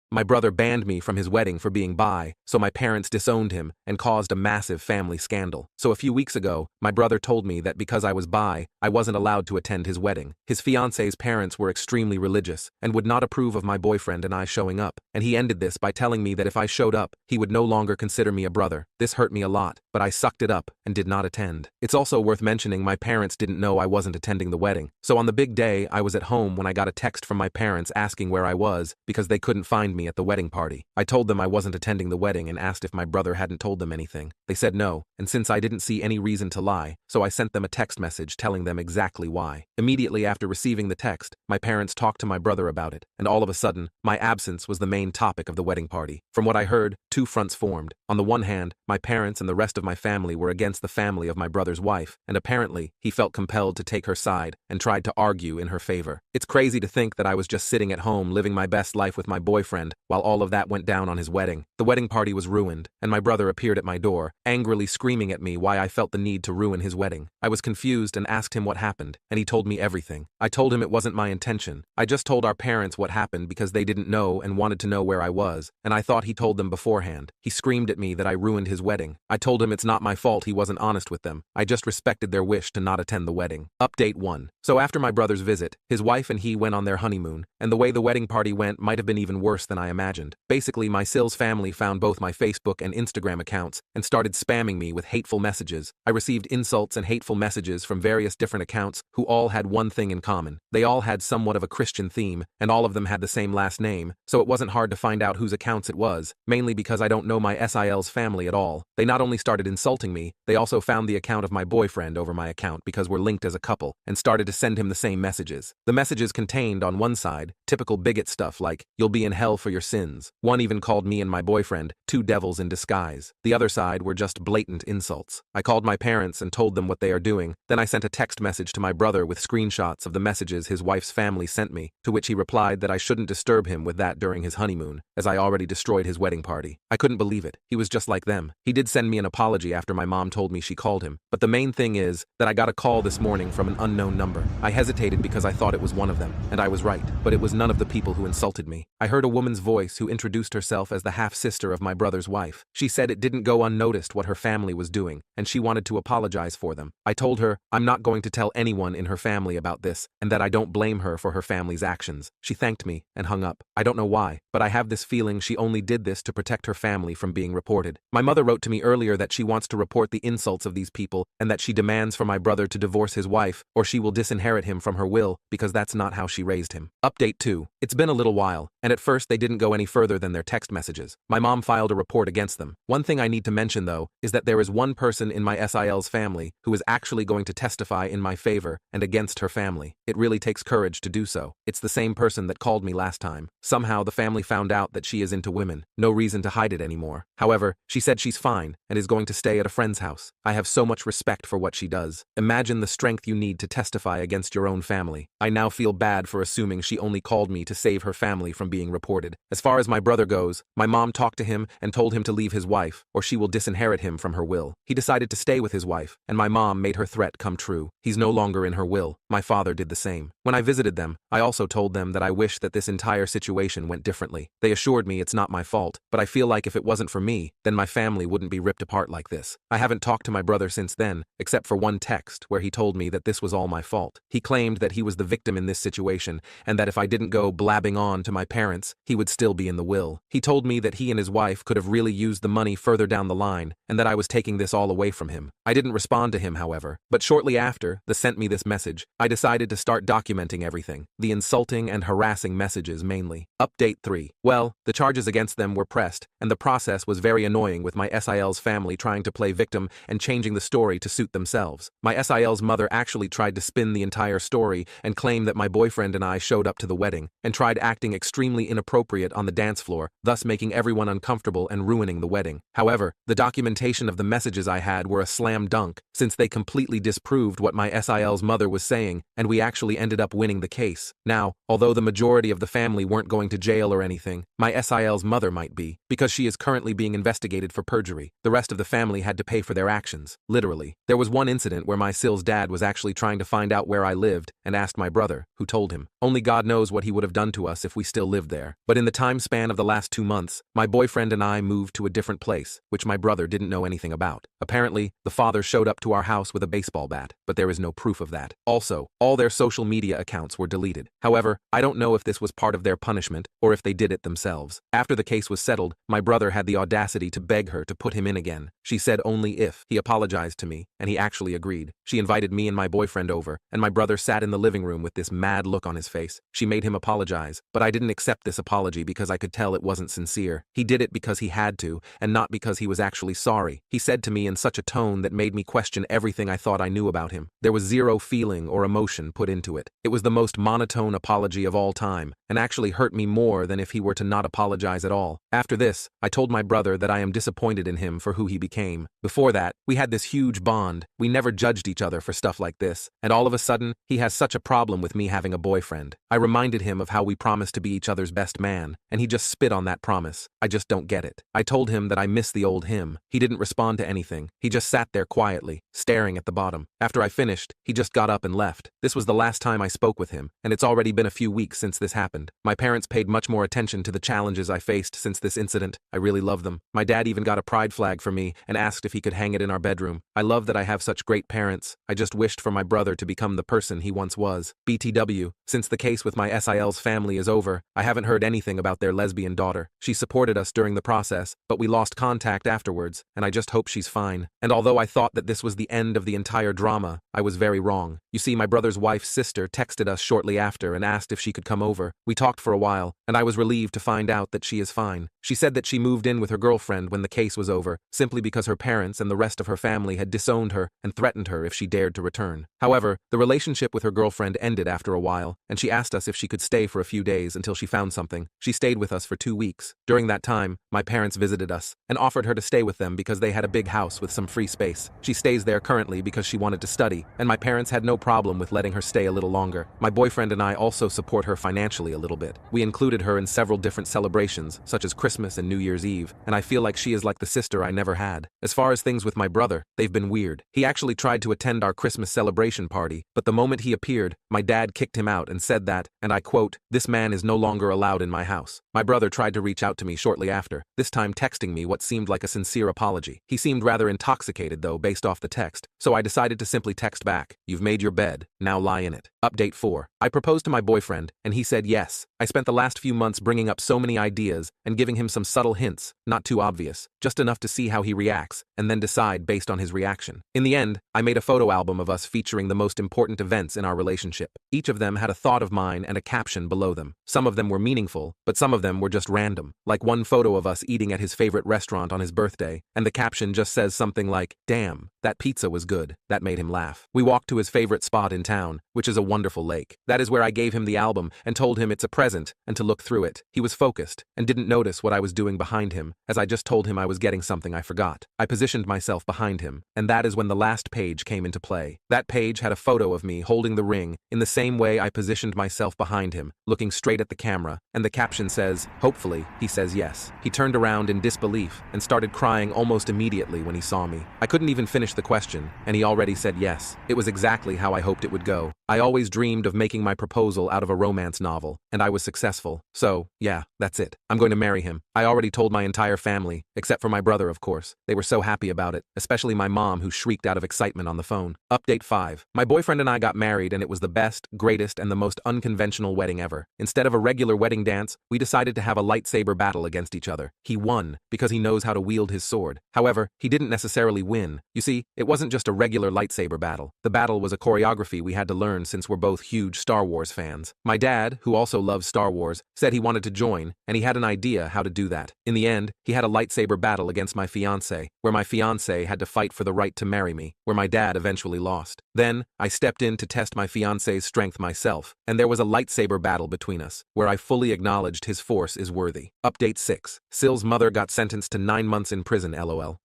My brother banned me from his wedding for being bi, so my parents disowned him and caused a massive family scandal. So a few weeks ago, my brother told me that because I was bi, I wasn't allowed to attend his wedding. His fiance's parents were extremely religious and would not approve of my boyfriend and I showing up, and he ended this by telling me that if I showed up, he would no longer consider me a brother. This hurt me a lot, but I sucked it up and did not attend. It's also worth mentioning my parents didn't know I wasn't attending the wedding. So on the big day, I was at home when I got a text from my parents asking where I was because they couldn't find me at the wedding party. I told them I wasn't attending the wedding and asked if my brother hadn't told them anything. They said no, and since I didn't see any reason to lie, so I sent them a text message telling them exactly why. Immediately after receiving the text, my parents talked to my brother about it, and all of a sudden, my absence was the main topic of the wedding party. From what I heard, two fronts formed. On the one hand, my parents and the rest of my family were against the family of my brother's wife, and apparently, he felt compelled to take her side and tried to argue in her favor. It's crazy to think that I was just sitting at home living my best life with my boyfriend while all of that went down on his wedding. The wedding party was ruined, and my brother appeared at my door, angrily screaming at me why I felt the need to ruin his wedding. I was confused and asked him what happened, and he told me everything. I told him it wasn't my intention. I just told our parents what happened because they didn't know and wanted to know where I was, and I thought he told them beforehand. He screamed at me that I ruined his wedding. I told him it's not my fault he wasn't honest with them. I just respected their wish to not attend the wedding. Update 1. So after my brother's visit, his wife and he went on their honeymoon, and the way the wedding party went might have been even worse than I imagined. Basically, my Sills family found both my Facebook and Instagram accounts and started spamming me with hateful messages. I received insults and hateful messages from various different accounts who all had one thing in common. They all had somewhat of a Christian theme, and all of them had the same last name, so it wasn't hard to find out whose accounts it was, mainly because I don't know my SIL's family at all. They not only started insulting me, they also found the account of my boyfriend over my account because we're linked as a couple, and started to send him the same messages. The messages contained, on one side, typical bigot stuff like, "You'll be in hell for your sins." One even called me and my boyfriend two devils in disguise. The other side were just blatant insults. I called my parents and told them what they are doing. Then I sent a text message to my brother with screenshots of the messages his wife's family sent me, to which he replied that I shouldn't disturb him with that during his honeymoon, as I already destroyed his wedding party. I couldn't believe it. He was just like them. He did send me an apology after my mom told me she called him, but the main thing is that I got a call this morning from an unknown number. I hesitated because I thought it was one of them, and I was right, but it was none of the people who insulted me. I heard a woman's voice who introduced herself as the half-sister of my brother's wife. She said it didn't go unnoticed what her family was doing, and she wanted to apologize for them. I told her I'm not going to tell anyone in her family about this, and that I don't blame her for her family's actions. She thanked me and hung up. I don't know why, but I have this feeling she only did this to protect her family from being reported. My mother wrote to me earlier that she wants to report the insults of these people and that she demands for my brother to divorce his wife or she will disinherit him from her will because that's not how she raised him. Update 2. It's been a little while, and at first they didn't go any further than their text messages. My mom filed a report against them. One thing I need to mention though is that there is one person in my SIL's family who is actually going to testify in my favor and against her family. It really takes courage to do so. It's the same person that called me last time. Somehow the family found out that she is into women. No reason to hide it anymore. However, she said she's fine and is going to stay at a friend's house. I have so much respect for what she does. Imagine the strength you need to testify against your own family. I now feel bad for assuming she only called me to save her family from being reported. As far as my brother goes, my mom talked to him and told him to leave his wife or she will disinherit him from her will. He decided to stay with his wife, and my mom made her threat come true. He's no longer in her will. My father did the same. When I visited them, I also told them that I wish that this entire situation went differently. They assured me it's not my fault, but I feel like if it wasn't for me, then my family wouldn't be ripped apart like this. I haven't talked to my brother since then, except for one text where he told me that this was all my fault. He claimed that he was the victim in this situation, and that if I didn't go blabbing on to my parents, he would still be in the will. He told me that he and his wife could have really used the money further down the line, and that I was taking this all away from him. I didn't respond to him, however, but shortly after they sent me this message, I decided to start documenting everything, the insulting and harassing messages mainly. Update 3. Well, the charges against them were pressed, and the process was very annoying with my SIL's family trying to play victim and changing the story to suit themselves. My SIL's mother actually tried to spin the entire story and claim that my boyfriend and I showed up to the wedding, and tried acting extremely inappropriate on the dance floor, thus making everyone uncomfortable and ruining the wedding. However, the documentation of the messages I had were a slam dunk, since they completely disproved what my SIL's mother was saying saying, and we actually ended up winning the case. Now, although the majority of the family weren't going to jail or anything, my SIL's mother might be, because she is currently being investigated for perjury. The rest of the family had to pay for their actions, literally. There was one incident where my SIL's dad was actually trying to find out where I lived and asked my brother, who told him. Only God knows what he would have done to us if we still lived there. But in the time span of the last 2 months, my boyfriend and I moved to a different place, which my brother didn't know anything about. Apparently, the father showed up to our house with a baseball bat, but there is no proof of that. Also, all their social media accounts were deleted. However, I don't know if this was part of their punishment or if they did it themselves. After the case was settled, my brother had the audacity to beg her to put him in again. She said only if. He apologized to me, and he actually agreed. She invited me and my boyfriend over, and my brother sat in the living room with this mad look on his face. She made him apologize, but I didn't accept this apology because I could tell it wasn't sincere. He did it because he had to, and not because he was actually sorry. He said to me in such a tone that made me question everything I thought I knew about him. There was zero feeling or emotion put into it. It was the most monotone apology of all time, and actually hurt me more than if he were to not apologize at all. After this, I told my brother that I am disappointed in him for who he became. Before that, we had this huge bond. We never judged each other for stuff like this, and all of a sudden, he has such a problem with me having a boyfriend. I reminded him of how we promised to be each other's best man, and he just spit on that promise. I just don't get it. I told him that I miss the old him. He didn't respond to anything. He just sat there quietly, staring at the bottom. After I finished, he just got up and left. This was the last time I spoke with him, and it's already been a few weeks since this happened. My parents paid much more attention to the challenges I faced since this incident. I really love them. My dad even got a pride flag for me and asked if he could hang it in our bedroom. I love that I have such great parents. I just wished for my brother to become the person he once was. BTW, since the case with my SIL's family is over, I haven't heard anything about their lesbian daughter. She supported us during the process, but we lost contact afterwards, and I just hope she's fine. And although I thought that this was the end of the entire drama, I was very wrong. You see, my brother's wife's sister texted us shortly after and asked if she could come over. We talked for a while, and I was relieved to find out that she is fine. She said that she moved in with her girlfriend when the case was over, simply because her parents and the rest of her family had disowned her and threatened her if she dared to return. However, the relationship with her girlfriend ended after a while, and she asked us if she could stay for a few days until she found something. She stayed with us for 2 weeks. During that time, my parents visited us and offered her to stay with them because they had a big house with some free space. She stays there currently because she wanted to study, and my parents had no problem with letting her stay a little longer. My boyfriend and I also support her financially a little bit. We included her in several different celebrations, such as Christmas and New Year's Eve, and I feel like she is like the sister I never had. As far as things with my brother, they've been weird. He actually tried to attend our Christmas celebration party, but the moment he appeared, my dad kicked him out and said that, and I quote, "This man is no longer allowed in my house." My brother tried to reach out to me shortly after, this time texting me what seemed like a sincere apology. He seemed rather intoxicated though based off the text, so I decided to simply text back, "You've made your bed, now lie in it." Update 4. I proposed to my boyfriend, and he said yes. I spent the last few months bringing up so many ideas and giving him some subtle hints, not too obvious, just enough to see how he reacts, and then decide based on his reaction. In the end, I made a photo album of us featuring the most important events in our relationship. Each of them had a thought of mine and a caption below them. Some of them were meaningful, but some of them were just random, like one photo of us eating at his favorite restaurant on his birthday, and the caption just says something like, "Damn, that pizza was good." That made him laugh. We walked to his favorite spot in town, which is a wonderful lake. That is where I gave him the album and told him it's a present and to look through it. He was focused and didn't notice what I was doing behind him, as I just told him I was getting something I forgot. I positioned myself behind him, and that is when the last page came into play. That page had a photo of me holding the ring in the same way I positioned myself behind him, looking straight at the camera, and the caption says, "Hopefully, he says yes." He turned around in disbelief and started crying almost immediately when he saw me. I couldn't even finish the question, and he already said yes. It was exactly how I hoped it would go. I always dreamed of making my proposal out of a romance novel, and I was successful. So, yeah, that's it. I'm going to marry him. I already told my entire family, except for my brother, of course. They were so happy about it, especially my mom, who shrieked out of excitement on the phone. Update 5. My boyfriend and I got married, and it was the best, greatest, and the most unconventional wedding ever. Instead of a regular wedding dance, we decided to have a lightsaber battle against each other. He won, because he knows how to wield his sword. However, he didn't necessarily win. You see, it wasn't just a regular lightsaber battle. The battle was a choreography we had to learn since we're both huge Star Wars fans. My dad, who also loves Star Wars, said he wanted to join, and he had an idea how to do that. In the end, he had a lightsaber battle against my fiancé, where my fiancé had to fight for the right to marry me, where my dad eventually lost. Then, I stepped in to test my fiancé's strength myself, and there was a lightsaber battle between us, where I fully acknowledged his force is worthy. Update 6. Sil's mother got sentenced to 9 months in prison, LOL.